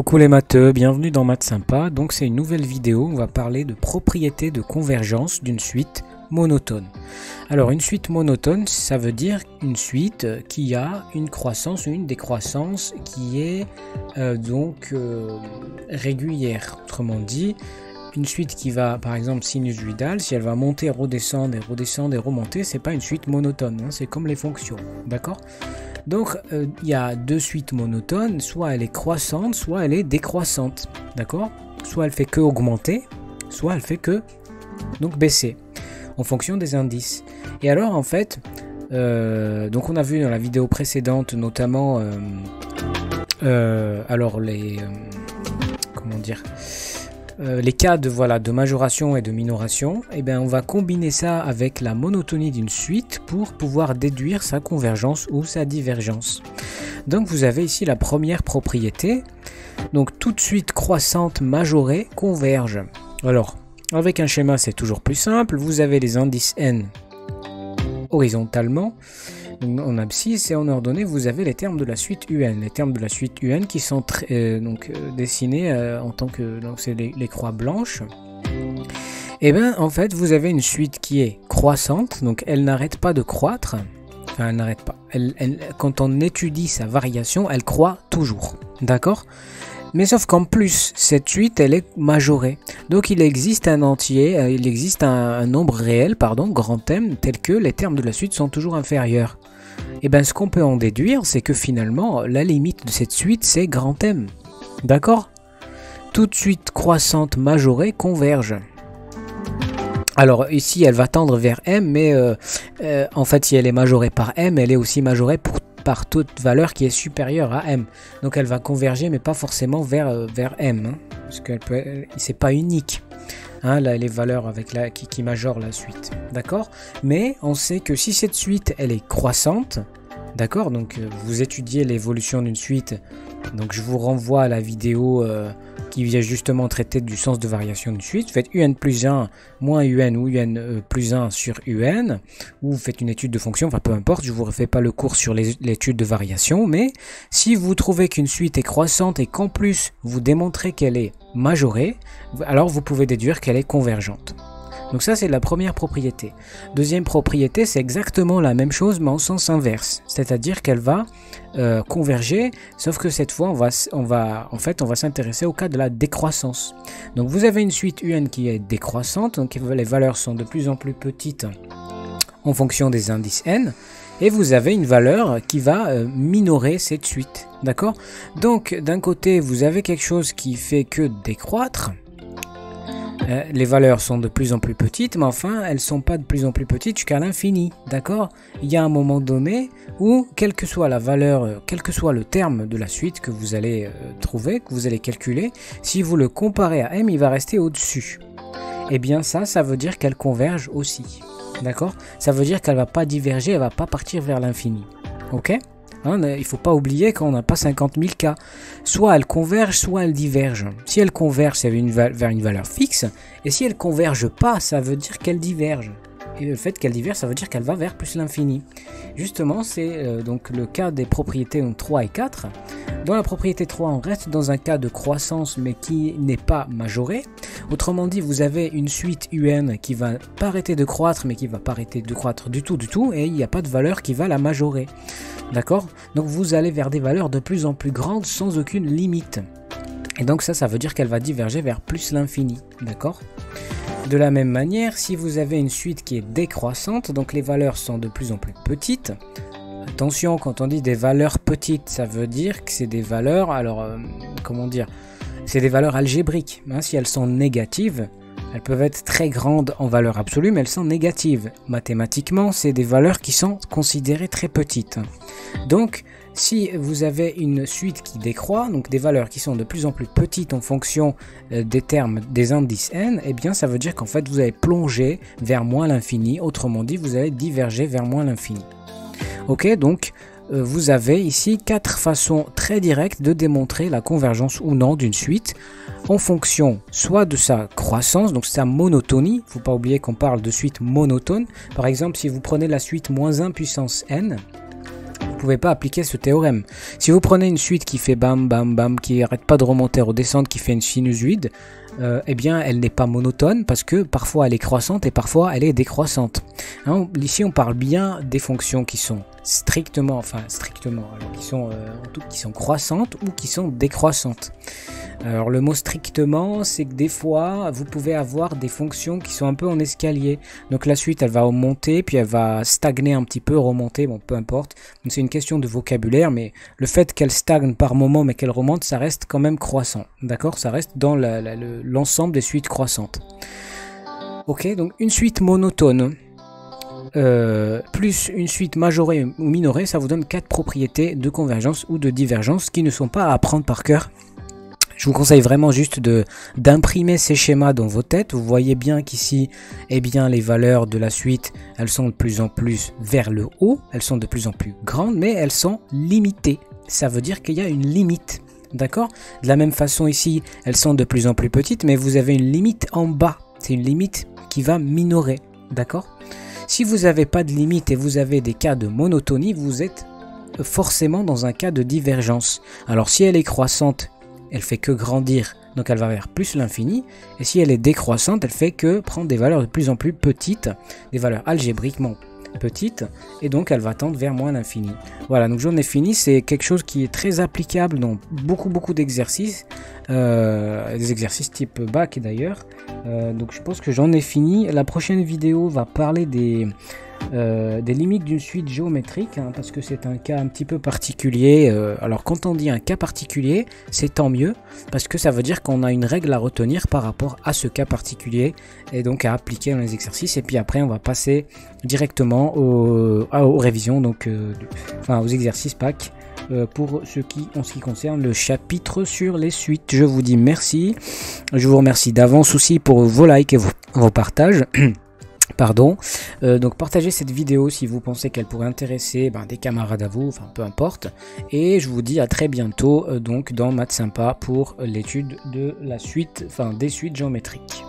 Coucou les matheux, bienvenue dans Maths Sympa. Donc c'est une nouvelle vidéo, on va parler de propriétés de convergence d'une suite monotone. Alors une suite monotone, ça veut dire une suite qui a une croissance ou une décroissance qui est régulière. Autrement dit, une suite qui va, par exemple, sinusoïdale, si elle va monter, redescendre et redescendre et remonter, c'est pas une suite monotone, hein, c'est comme les fonctions, d'accord? Donc, il y a deux suites monotones, soit elle est croissante, soit elle est décroissante, d'accord? Soit elle fait que augmenter, soit elle fait que donc baisser, en fonction des indices. Et alors, en fait, donc on a vu dans la vidéo précédente, notamment, les cas de majoration et de minoration, et bien on va combiner ça avec la monotonie d'une suite pour pouvoir déduire sa convergence ou sa divergence. Donc vous avez ici la première propriété. Donc toute suite croissante majorée converge. Alors avec un schéma c'est toujours plus simple. Vous avez les indices n horizontalement en abscisse et en ordonnée vous avez les termes de la suite UN. Les termes de la suite UN qui sont dessinés en tant que c'est les croix blanches. Et bien en fait vous avez une suite qui est croissante, donc elle n'arrête pas de croître. Enfin elle n'arrête pas. Quand on étudie sa variation, elle croît toujours. D'accord ? Mais sauf qu'en plus, cette suite, elle est majorée. Donc il existe un entier, il existe un nombre réel, grand M, tel que les termes de la suite sont toujours inférieurs. Et bien ce qu'on peut en déduire, c'est que finalement, la limite de cette suite, c'est grand M. D'accord ? Toute suite croissante majorée converge. Alors ici, elle va tendre vers M, mais en fait, si elle est majorée par M, elle est aussi majorée par toute valeur qui est supérieure à M. Donc elle va converger, mais pas forcément vers M, hein, parce que c'est pas unique. Hein, là, les valeurs qui majorent la suite, d'accord. Mais on sait que si cette suite elle est croissante, d'accord, donc vous étudiez l'évolution d'une suite, donc je vous renvoie à la vidéo qui vient justement traiter du sens de variation d'une suite. Vous faites UN plus 1 moins UN ou UN plus 1 sur UN, ou vous faites une étude de fonction, enfin peu importe, je ne vous refais pas le cours sur l'étude de variation, mais si vous trouvez qu'une suite est croissante et qu'en plus vous démontrez qu'elle est majorée, alors vous pouvez déduire qu'elle est convergente. Donc ça c'est la première propriété. Deuxième propriété, c'est exactement la même chose mais en sens inverse, c'est-à-dire qu'elle va converger, sauf que cette fois on va s'intéresser au cas de la décroissance. Donc vous avez une suite UN qui est décroissante, donc les valeurs sont de plus en plus petites en fonction des indices n, et vous avez une valeur qui va minorer cette suite, d'accord? Donc d'un côté vous avez quelque chose qui fait que décroître. Les valeurs sont de plus en plus petites, mais enfin, elles ne sont pas de plus en plus petites jusqu'à l'infini, d'accord? Il y a un moment donné où, quelle que soit la valeur, quel que soit le terme de la suite que vous allez trouver, que vous allez calculer, si vous le comparez à M, il va rester au-dessus. Et bien ça veut dire qu'elle converge aussi, d'accord? Ça veut dire qu'elle ne va pas diverger, elle ne va pas partir vers l'infini, ok? Hein, il ne faut pas oublier qu'on n'a pas 50 000 cas. Soit elle converge, soit elle diverge. Si elle converge, ça veut vers une valeur fixe. Et si elle ne converge pas, ça veut dire qu'elle diverge. Et le fait qu'elle diverge, ça veut dire qu'elle va vers plus l'infini. Justement, c'est donc le cas des propriétés 3 et 4. Dans la propriété 3, on reste dans un cas de croissance, mais qui n'est pas majoré. Autrement dit, vous avez une suite UN qui va pas arrêter de croître, mais qui va pas arrêter de croître du tout, et il n'y a pas de valeur qui va la majorer. D'accord? Donc vous allez vers des valeurs de plus en plus grandes sans aucune limite. Et donc ça veut dire qu'elle va diverger vers plus l'infini. D'accord? De la même manière, si vous avez une suite qui est décroissante, donc les valeurs sont de plus en plus petites. Attention, quand on dit des valeurs petites, ça veut dire que c'est des valeurs, c'est des valeurs algébriques. Hein, si elles sont négatives, elles peuvent être très grandes en valeur absolue, mais elles sont négatives. Mathématiquement, c'est des valeurs qui sont considérées très petites. Donc, si vous avez une suite qui décroît, donc des valeurs qui sont de plus en plus petites en fonction des termes des indices n, eh bien ça veut dire qu'en fait vous allez plonger vers moins l'infini, autrement dit vous allez diverger vers moins l'infini. Ok, donc vous avez ici 4 façons très directes de démontrer la convergence ou non d'une suite en fonction soit de sa croissance, donc sa monotonie. Il ne faut pas oublier qu'on parle de suite monotone. Par exemple, si vous prenez la suite -1 puissance n, pouvez pas appliquer ce théorème. Si vous prenez une suite qui fait bam bam bam, qui arrête pas de remonter ou descendre, qui fait une sinusoïde, eh bien elle n'est pas monotone parce que parfois elle est croissante et parfois elle est décroissante. Hein, ici on parle bien des fonctions qui sont strictement, qui sont croissantes ou qui sont décroissantes. Alors le mot strictement, c'est que des fois vous pouvez avoir des fonctions qui sont un peu en escalier. Donc la suite elle va monter, puis elle va stagner un petit peu, remonter, bon peu importe. C'est une question de vocabulaire, mais le fait qu'elle stagne par moment mais qu'elle remonte, ça reste quand même croissant. D'accord? Ça reste dans l'ensemble des suites croissantes. Ok, donc une suite monotone plus une suite majorée ou minorée, ça vous donne 4 propriétés de convergence ou de divergence qui ne sont pas à apprendre par cœur. Je vous conseille vraiment juste d'imprimer ces schémas dans vos têtes. Vous voyez bien qu'ici, eh bien, les valeurs de la suite, elles sont de plus en plus vers le haut. Elles sont de plus en plus grandes, mais elles sont limitées. Ça veut dire qu'il y a une limite. D'accord? De la même façon ici, elles sont de plus en plus petites, mais vous avez une limite en bas. C'est une limite qui va minorer. D'accord? Si vous n'avez pas de limite et vous avez des cas de monotonie, vous êtes forcément dans un cas de divergence. Alors si elle est croissante, elle fait que grandir, donc elle va vers plus l'infini. Et si elle est décroissante, elle fait que prendre des valeurs de plus en plus petites, des valeurs algébriquement petites, et donc elle va tendre vers moins l'infini. Voilà, donc j'en ai fini. C'est quelque chose qui est très applicable dans beaucoup d'exercices, des exercices type bac d'ailleurs. Donc je pense que j'en ai fini. La prochaine vidéo va parler des limites d'une suite géométrique, hein, parce que c'est un cas un petit peu particulier. Alors quand on dit un cas particulier, c'est tant mieux, parce que ça veut dire qu'on a une règle à retenir par rapport à ce cas particulier, et donc à appliquer dans les exercices, et puis après on va passer directement aux révisions, donc aux exercices PAC, pour ce qui concerne le chapitre sur les suites. Je vous dis merci, je vous remercie d'avance aussi pour vos likes et vos partages. Pardon, donc partagez cette vidéo si vous pensez qu'elle pourrait intéresser des camarades à vous, enfin peu importe, et je vous dis à très bientôt donc dans Maths Sympa pour l'étude de la suite, des suites géométriques.